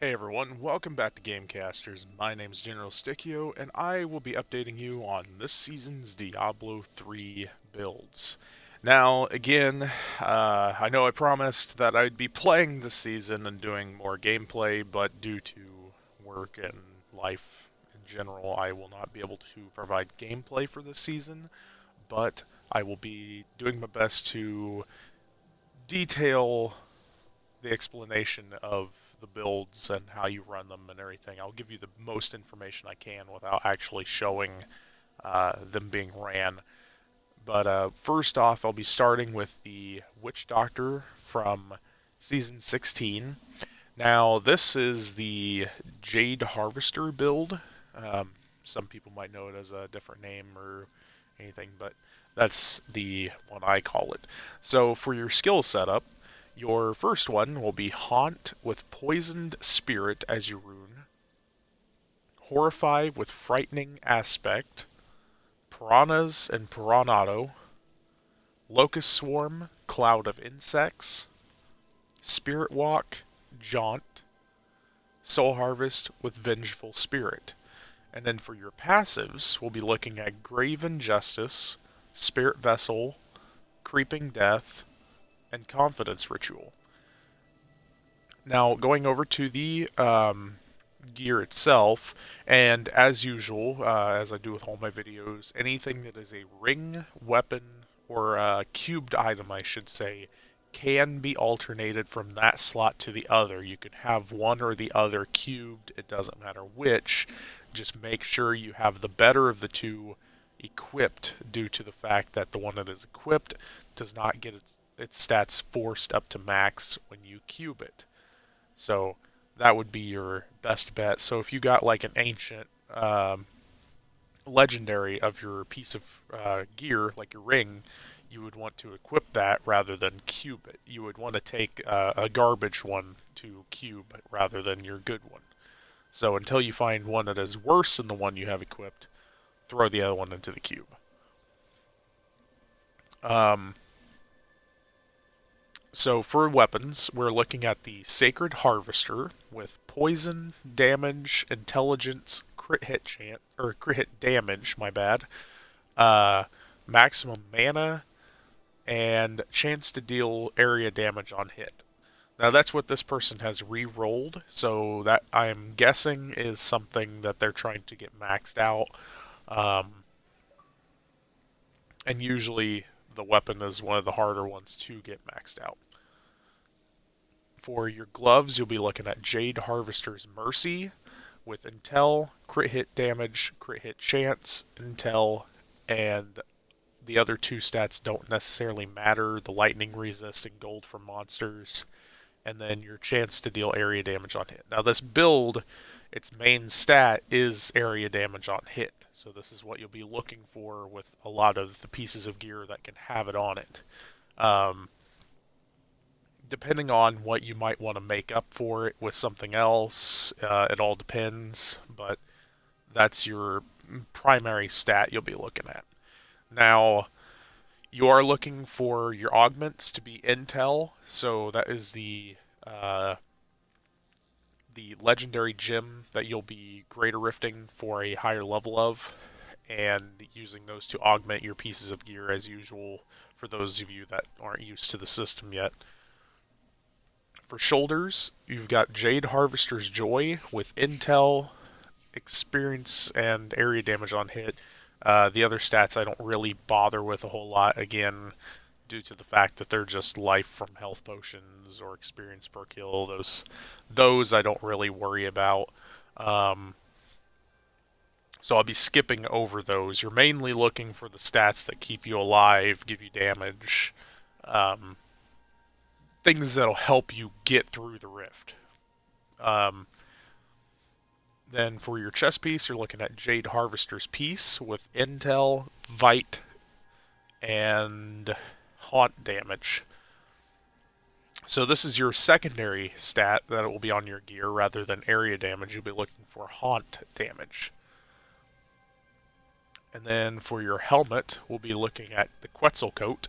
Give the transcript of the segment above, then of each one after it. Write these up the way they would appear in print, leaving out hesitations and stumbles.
Hey everyone, welcome back to Gamecasters. My name is General Sticchio, and I will be updating you on this season's Diablo 3 builds. Now, again, I know I promised that I'd be playing this season and doing more gameplay, but due to work and life in general, I will not be able to provide gameplay for this season, but I will be doing my best to detail the explanation of the builds and how you run them and everything. I'll give you the most information I can without actually showing them being ran. But first off, I'll be starting with the Witch Doctor from Season 16. Now, this is the Jade Harvester build. Some people might know it as a different name or anything, but that's the one I call it. So, for your skill setup, your first one will be Haunt with Poisoned Spirit as your rune, Horrify with Frightening Aspect, Piranhas and Piranado, Locust Swarm, Cloud of Insects, Spirit Walk, Jaunt, Soul Harvest with Vengeful Spirit. And then for your passives, we'll be looking at Graven Justice, Spirit Vessel, Creeping Death, and Confidence Ritual. Now, going over to the gear itself, and as usual, as I do with all my videos, anything that is a ring, weapon, or a cubed item, I should say, can be alternated from that slot to the other. You can have one or the other cubed, it doesn't matter which. Just make sure you have the better of the two equipped, due to the fact that the one that is equipped does not get its stats forced up to max when you cube it. So that would be your best bet. So if you got like an ancient legendary of your piece of gear, like your ring, you would want to equip that rather than cube it. You would want to take a garbage one to cube rather than your good one. So until you find one that is worse than the one you have equipped, throw the other one into the cube. So for weapons, we're looking at the Sacred Harvester with poison, damage, intelligence, crit hit chance, or crit hit damage, my bad, uh, maximum mana, and chance to deal area damage on hit. Now that's what this person has re-rolled, so that I'm guessing is something that they're trying to get maxed out. Um, and usually the weapon is one of the harder ones to get maxed out. For your gloves, you'll be looking at Jade Harvester's Mercy with Intel, crit hit damage, crit hit chance, Intel, and the other two stats don't necessarily matter. The lightning resist and gold from monsters, and then your chance to deal area damage on hit. Now this build, its main stat is area damage on hit. So this is what you'll be looking for with a lot of the pieces of gear that can have it on it. Depending on what you might want to make up for it with something else, it all depends, but that's your primary stat you'll be looking at. Now, you are looking for your augments to be Intel, so that is the legendary gem that you'll be greater rifting for a higher level of, and using those to augment your pieces of gear as usual for those of you that aren't used to the system yet. For shoulders, you've got Jade Harvester's Joy with Intel, experience, and area damage on hit. The other stats I don't really bother with a whole lot, again, due to the fact that they're just life from health potions or experience per kill. Those I don't really worry about. So I'll be skipping over those. You're mainly looking for the stats that keep you alive, give you damage, things that'll help you get through the rift. Um, then for your chest piece, you're looking at Jade Harvester's Piece with Intel, Vite, and Haunt damage. So this is your secondary stat that will be on your gear rather than area damage. You'll be looking for Haunt damage. And then for your helmet, we'll be looking at the Quetzalcoat,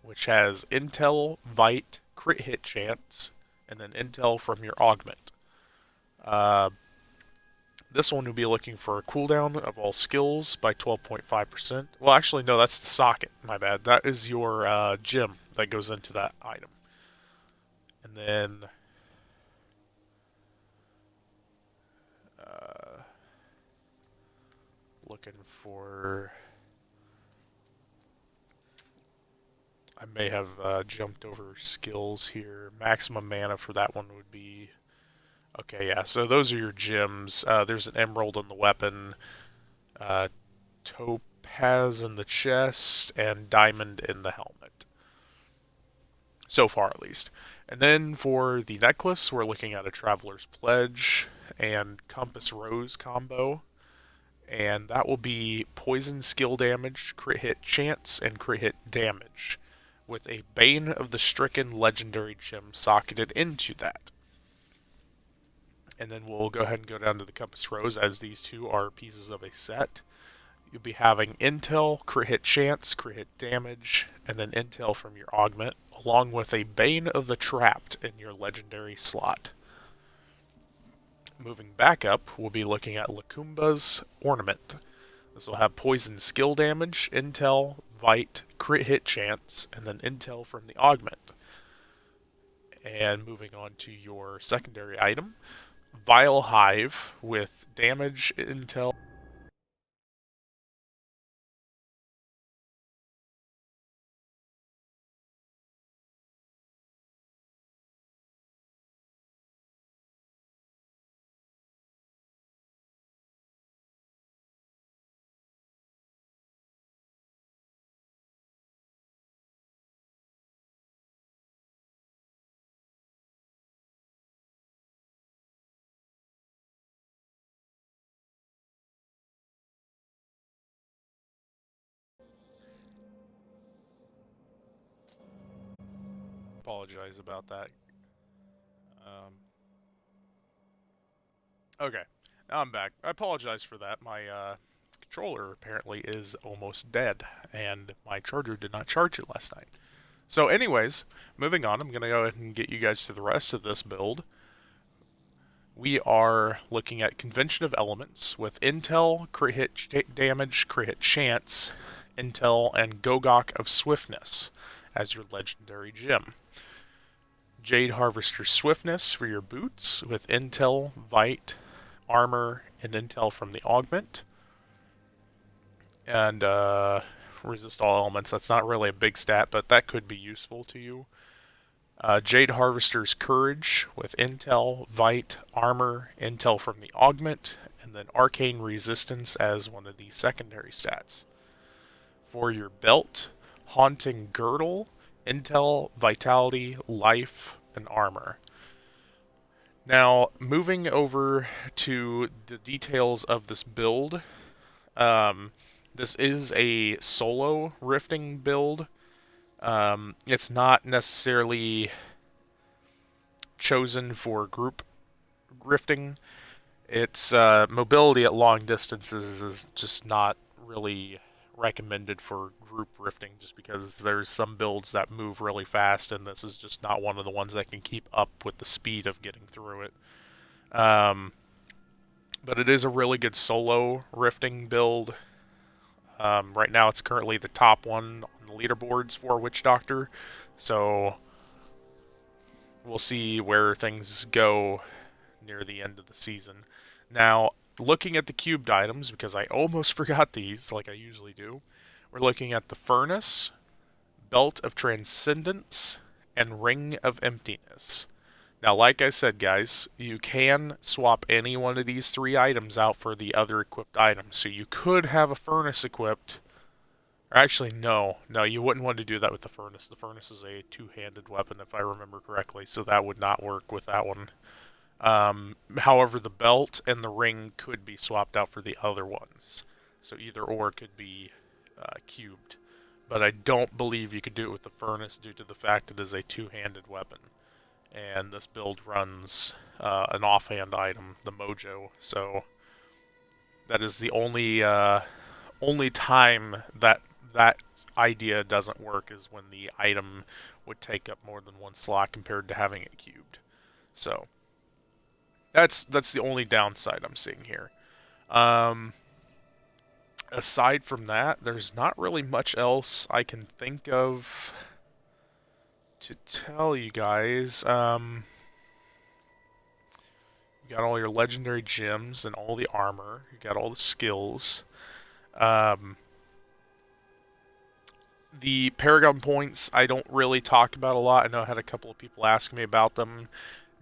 which has Intel, Vite, crit hit chance, and then Intel from your augment. Uh, this one will be looking for a cooldown of all skills by 12.5%. Well, actually, no, that's the socket. My bad. That is your gem that goes into that item. And then looking for. I may have jumped over skills here. Maximum mana for that one would be. Okay, yeah, so those are your gems. There's an emerald in the weapon, uh, topaz in the chest, and diamond in the helmet. So far, at least. And then for the necklace, we're looking at a Traveler's Pledge and Compass Rose combo. And that will be poison skill damage, crit hit chance, and crit hit damage, with a Bane of the Stricken legendary gem socketed into that. And then we'll go ahead and go down to the Compass Rose, as these two are pieces of a set. You'll be having Intel, crit hit chance, crit hit damage, and then Intel from your augment, along with a Bane of the Trapped in your legendary slot. Moving back up, we'll be looking at Lakumba's Ornament. This will have poison skill damage, Intel, Vite, crit hit chance, and then Intel from the augment. And moving on to your secondary item, Vile Hive with damage, Intel. Apologize about that. Um, okay, now I'm back. I apologize for that. My controller apparently is almost dead, and my charger did not charge it last night. So, anyways, moving on, I'm going to go ahead and get you guys to the rest of this build. We are looking at Convention of Elements with Intel, crit hit damage, crit hit chance, Intel, and Gogok of Swiftness as your legendary gem. Jade Harvester's Swiftness for your boots with Intel, Vite, Armor, and Intel from the Augment. And resist all elements. That's not really a big stat, but that could be useful to you. Jade Harvester's Courage with Intel, Vite, Armor, Intel from the Augment, and then Arcane Resistance as one of the secondary stats. For your belt, Haunting Girdle, Intel, Vitality, Life, and Armor. Now, moving over to the details of this build, this is a solo rifting build. It's not necessarily chosen for group rifting. Its mobility at long distances is just not really recommended for group rifting, just because there's some builds that move really fast, and this is just not one of the ones that can keep up with the speed of getting through it. But it is a really good solo rifting build. Right now it's currently the top one on the leaderboards for Witch Doctor, so we'll see where things go near the end of the season. Now, looking at the cubed items, because I almost forgot these like I usually do, we're looking at the Furnace, Belt of Transcendence, and Ring of Emptiness. Now, like I said, guys, you can swap any one of these three items out for the other equipped items. So you could have a Furnace equipped. Or actually, no, you wouldn't want to do that with the Furnace. The Furnace is a two-handed weapon, if I remember correctly, so that would not work with that one. However, the belt and the ring could be swapped out for the other ones. So either or could be cubed. But I don't believe you could do it with the Furnace due to the fact it is a two-handed weapon. And this build runs an offhand item, the Mojo. So that is the only time that idea doesn't work, is when the item would take up more than one slot compared to having it cubed. So That's the only downside I'm seeing here. Um, Aside from that, there's not really much else I can think of to tell you guys. You got all your legendary gems and all the armor. You got all the skills. Um, the Paragon points I don't really talk about a lot. I know I had a couple of people ask me about them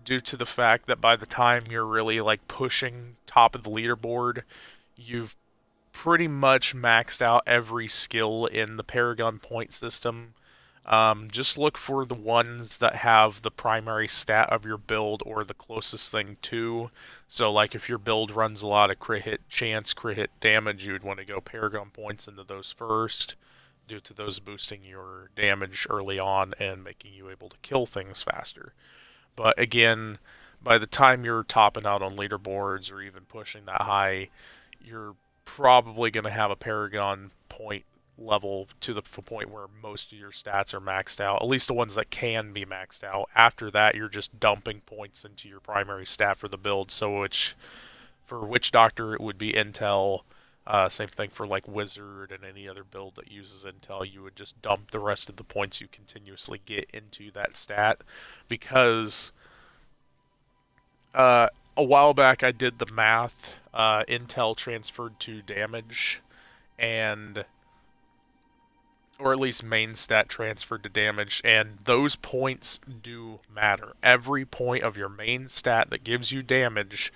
due to the fact that by the time you're really like pushing top of the leaderboard, you've pretty much maxed out every skill in the Paragon point system. Just look for the ones that have the primary stat of your build or the closest thing to. So, like if your build runs a lot of crit hit chance, crit hit damage, you would want to go Paragon points into those first, due to those boosting your damage early on and making you able to kill things faster. But again, by the time you're topping out on leaderboards or even pushing that high, you're probably going to have a Paragon point level to the point where most of your stats are maxed out, at least the ones that can be maxed out. After that, you're just dumping points into your primary stat for the build. So, which for Witch Doctor, it would be Intel. Same thing for like Wizard and any other build that uses Intel. You would just dump the rest of the points you continuously get into that stat because a while back I did the math. Intel transferred to damage, and or at least main stat transferred to damage, and those points do matter. Every point of your main stat that gives you damage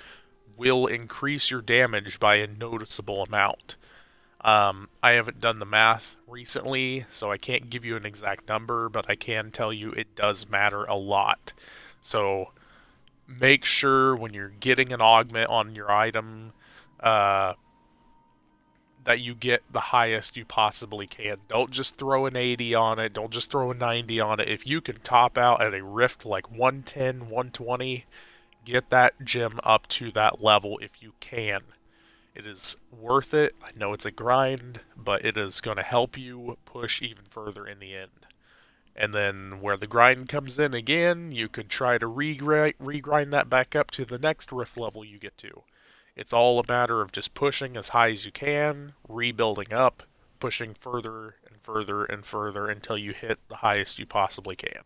will increase your damage by a noticeable amount. I haven't done the math recently, so I can't give you an exact number, but I can tell you it does matter a lot. So make sure when you're getting an augment on your item uh, that you get the highest you possibly can. Don't just throw an 80 on it. Don't just throw a 90 on it. If you can top out at a rift like 110, 120, get that gem up to that level if you can. It is worth it. I know it's a grind, but it is going to help you push even further in the end. And then where the grind comes in again, you could try to regrind that back up to the next rift level you get to. It's all a matter of just pushing as high as you can, rebuilding up, pushing further and further and further until you hit the highest you possibly can.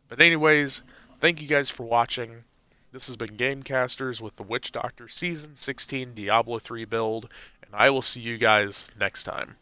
But anyways, thank you guys for watching. This has been Gamecasters with the Witch Doctor Season 16 Diablo 3 build, and I will see you guys next time.